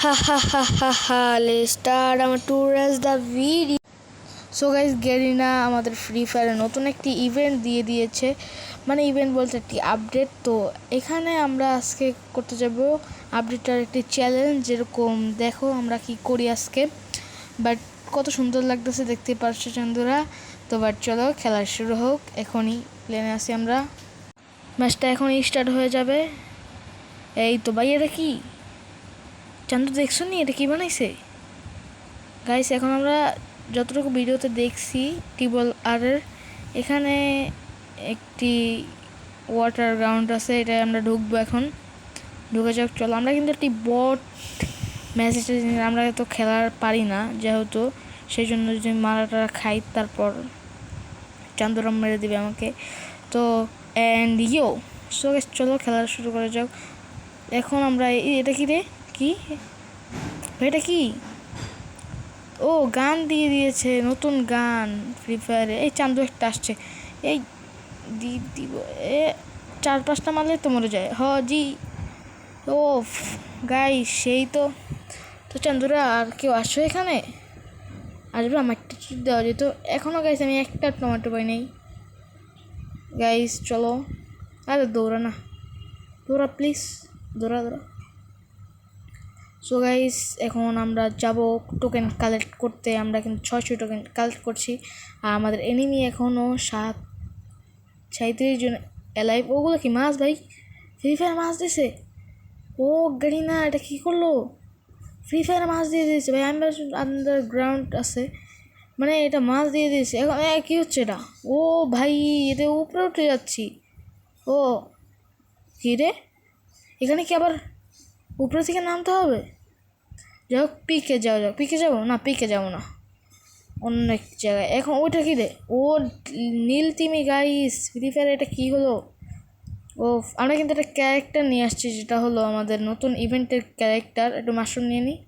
Ha ha ha ha ha, let's start our tour as the video. So guys Garena আমাদের free ফায়ারে নতুন একটি event দিয়ে দিয়েছে, মানে ইভেন্ট বলতে একটি আপডেট। তো এখানে আমরা আজকে করতে যাব আপডেটটার একটি চ্যালেঞ্জ, যেরকম দেখো আমরা কি করি আজকে। বাট কত সুন্দর লাগতেছে দেখতে পারছো চন্দুরা। তো বাট চলো খেলা শুরু হোক, এখনই প্লেনে আসি আমরা, ম্যাচটা এখনই স্টার্ট হয়ে যাবে। এই তো ভাই, এটা কি চান্দু দেখছো নি, এটা কী বানাইছে গাইস? এখন আমরা যতটুকু ভিডিওতে দেখছি টিবল আরের এখানে একটি ওয়াটার গ্রাউন্ড আছে, এটা আমরা ঢুকবো, এখন ঢুকে যাক। চলো, আমরা কিন্তু একটি বট ম্যাচটা আমরা তো খেলার পারি না যেহেতু, সেই জন্য যদি মারাটা খাই তারপর চান্দুরাম মেরে দিবে আমাকে। তো অ্যান্ড ইয়ো সো চলো খেলা শুরু করা যাক। এখন আমরা এটা কি রে, কি এটা কি? ও গান দিয়ে দিয়েছে, নতুন গান ফ্রি ফায়ারে। এই চান্দু একটা আসছে, এই দিব এ 4-5টা মারলে তো মরে যায়। জি ও গাইস, সেই তো চান্দুরা আর কেউ আসছো এখানে? আসবে, আমার একটা চিট দেওয়া যেত এখনও গাইস, আমি একটা টমেটো পাই নাই গাইস। চলো, আরে দৌড়া না, দৌড়া প্লিজ, দৌড়া। সো গাইস এখন আমরা যাব টোকেন কালেক্ট করতে। আমরা কিন্তু 600 টোকেন কালেক্ট করছি, আর আমাদের এনিমি এখনও 37 জন অ্যালাইভ। ওগুলো কি মাছ ভাই? ফ্রি ফায়ার মাছ দিয়েছে? ও গাড়ি না, এটা কী করলো? ফ্রি ফায়ার মাছ দিয়ে দিয়েছে ভাই। আন্ডারগ্রাউন্ড আছে, মানে এটা মাছ দিয়ে দিয়েছে। এখন কী হচ্ছে এটা? ও ভাই, এতে উপরে উঠে যাচ্ছি। ও কী রে, এখানে কি আবার উপরে থেকে নামতে হবে? যাই হোক, পিকে যাওয়া যাক। পিকে যাবো না, পিকে যাবো না, অন্য এক জায়গায়। এখন ওইটা কী রে? ও নীল তিমি গাইস, ফ্রি ফায়ার এটা কী হলো? ও আমরা কিন্তু একটা ক্যারেক্টার নিয়ে আসছি, যেটা হলো আমাদের নতুন ইভেন্টের ক্যারেক্টার। একটু মাশরুম নিয়ে নিই।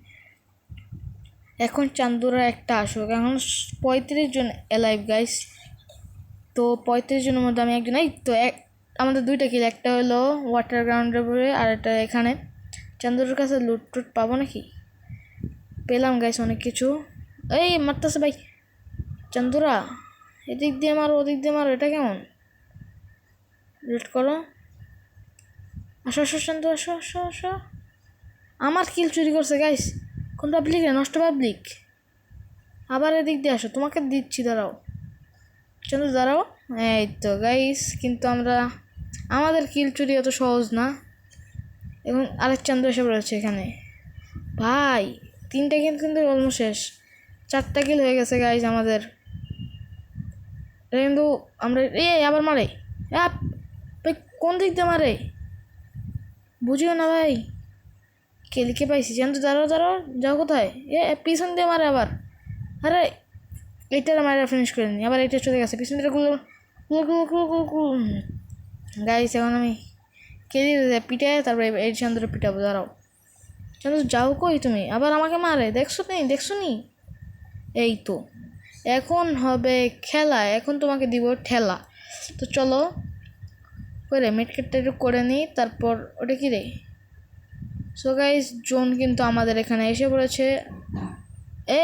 এখন চান্দুরা একটা আসুক। এখন 35 জন অ্যালাইভ গাইস। তো 35 জনের মধ্যে আমি একজন। এই তো আমাদের 2টা কিল, একটা হলো ওয়াটার গ্রাউন্ডের উপরে, আর একটা এখানে। চান্দুরের কাছে লুট টুট পাবো নাকি? পেলাম গাইস অনেক কিছু। এই মারতেছে ভাই চান্দুরা, এদিক দিয়ে মারো ওদিক দিয়ে মারো, এটা কেমন? লুট করো, আসো আসো চান্দু, আসো আসো আসো। আমার কিল চুরি করছে গাইস। কোন পাবলিক রে? নষ্ট পাবলিক। আবার এদিক দিয়ে আসো, তোমাকে দিচ্ছি, দাঁড়াও চান্দু দাঁড়াও। এই তো গাইস, কিন্তু আমাদের কিল চুরি অত সহজ না। এবং আরেক চান্দু এসে পড়েছে এখানে ভাই। 3টা কিল কিন্তু অলমোস্ট শেষ, 4টা কিল হয়ে গেছে গাইজ আমাদের। কিন্তু আমরা আবার মারে ভাই, কোন দিক দিয়ে মারে বুঝিও না ভাই। কেলিকে পাইছি জানতো। দাঁড়াও দাঁড়াও, যাও কোথায়? পিছন দিয়ে মারে আবার। আরে এইটার মারা ফিনিশ করে নি, আবার এইটা চলে গেছে পিছন দিয়ে। গাইস এখন আমি কেলি পিটাই, তারপরে এই চান্দুরে পিটাবো। দাঁড়াও চান্দু, যাও কই তুমি? আবার আমাকে মারে, দেখছো নি? এই তো এখন হবে খেলা, এখন তোমাকে দিব ঠেলা। তো চলো করে মেটকেটটা একটু করে নিই, তারপর ওটা কি রে? সো গাইস জোন কিন্তু আমাদের এখানে এসে পড়েছে।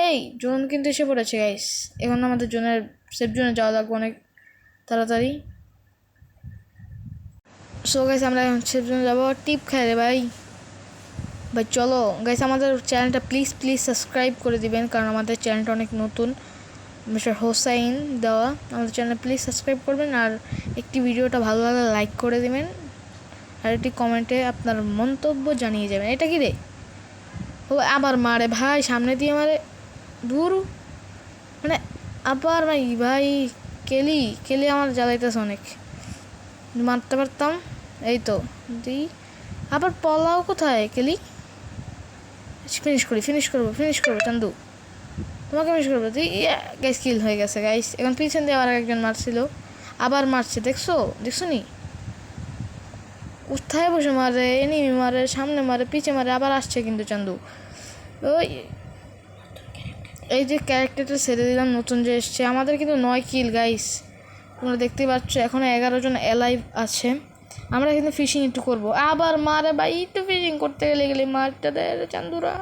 এই জোন কিন্তু এসে পড়েছে গাইস। এখন আমাদের জোনের সেফ জোনে যাওয়া লাগবে অনেক তাড়াতাড়ি। সো গাইস আমরা এখন সেফ জোনে যাবো। টিপ খায় রে ভাই। চলো গাইস, আমাদের চ্যানেলটা প্লিজ সাবস্ক্রাইব করে দিবেন, কারণ আমাদের চ্যানেলটা অনেক নতুন। মিস্টার হোসাইন দেওয়া আমাদের চ্যানেল, প্লিজ সাবস্ক্রাইব করবেন, আর একটি ভিডিওটা ভালো লাগলে লাইক করে দেবেন, আর একটি কমেন্টে আপনার মন্তব্য জানিয়ে যাবেন। এটা কি রে? ও আবার মারে ভাই, সামনে দিয়ে মারে, দূর মানে আবার ভাই কেলি আমার জ্বালাইতেছে অনেক। মারতে পারতাম। এই তো দিই, আবার পলাও কোথায় কেলি? ফিনিশ করবো চান্দু, তোমাকে ফিনিশ করবো। তুই গাইস কিল হয়ে গেছে গাইস। এখন পিছন দিয়ে আবার একজন মারছিল, আবার মারছে, দেখছো নি? কোথায় বসে মারে, এনিমি মারে, সামনে মারে, পিছে মারে, আবার আসছে কিন্তু চান্দু। ওই এই যে ক্যারেক্টারটা ছেড়ে দিলাম, নতুন যে এসছে। আমাদের কিন্তু 9 কিল গাইস, তোমরা দেখতে পাচ্ছ। এখনও 11 জন অ্যালাইভ আছে। আমরা কিন্তু ফিশিং একটু করবো। আবার মারে ভাই, একটু ফিশিং করতে গেলে মারটা দেয় চান্দুরা।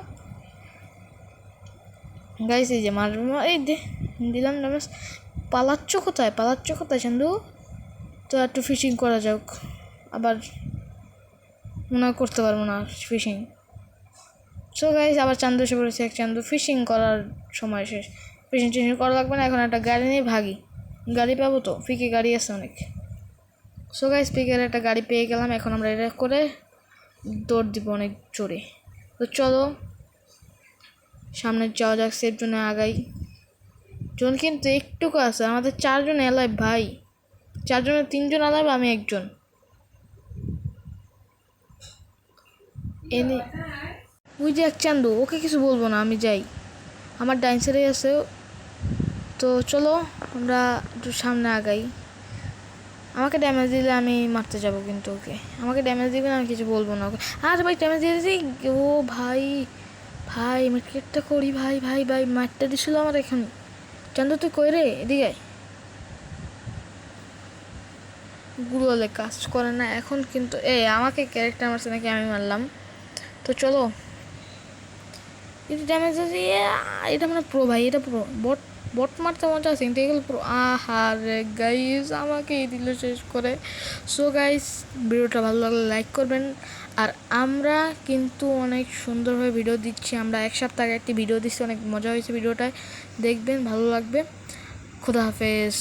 গাইস এই যে এই দিলাম ড্যামেজ। পালাচ্ছ কোথায় চান্দু? তো একটু ফিশিং করা যাক, আবার মনে করতে পারবো না ফিশিং। সো গাইস আবার চান্দু এসে পড়েছে। এক চান্দু ফিশিং করার সময় শেষ। ফিশিং করা লাগবে না, এখন একটা গাড়ি নিয়ে ভাগি। গাড়ি পাবো তো, পিকে গাড়ি আছে অনেক। সো গাইস পিকের একটা গাড়ি পেয়ে গেলাম, এখন আমরা এটা করে দৌড় দিব অনেক জোরে। তো চলো সামনে যাওয়া যাক, সেফ জোনে আগাই। জন কিন্তু একটুকু আছে, আমাদের 4 জন এলাইভ ভাই। 4 জনের 3 জন এলাইভ, আমি একজন। এনে ওই যে এক চান্দু, ওকে কিছু বলবো না, আমি যাই। আমার ডাইন সাইডে আছে। তো চলো আমরা একটু সামনে আগাই। আমাকে ড্যামেজ দিলে আমি মারতে যাব, কিন্তু ওকে আমাকে ড্যামেজ দিবে না, আমি কিছু বলবো না ওকে। আর ভাই ড্যামেজ দিয়ে দিয়েছি। ও ভাই ভাই মার্কেটটা করি ভাই ভাই ভাই মারটা দিছিল আমার এখানে। চান্দু তুই কই রে? এদিকে গুগলে কাজ করে না এখন, কিন্তু আমাকে ক্যারেক্টার মারছে নাকি আমি মারলাম। তো চলো এটা ড্যামেজ আছে। এটা মানে প্রো ভাই, এটা প্রো। বট বট মারতে মজা আছে, কিন্তু এগুলো প্রো। রে গাইস আমাকে এই দিল শেষ করে। সো গাইস ভিডিওটা ভালো লাগলে লাইক করবেন। আর আমরা কিন্তু অনেক সুন্দরভাবে ভিডিও দিচ্ছি। আমরা 1 সপ্তাহ আগে একটি ভিডিও দিচ্ছি, অনেক মজা হয়েছে ভিডিওটায়, দেখবেন ভালো লাগবে। খোদা হাফেজ।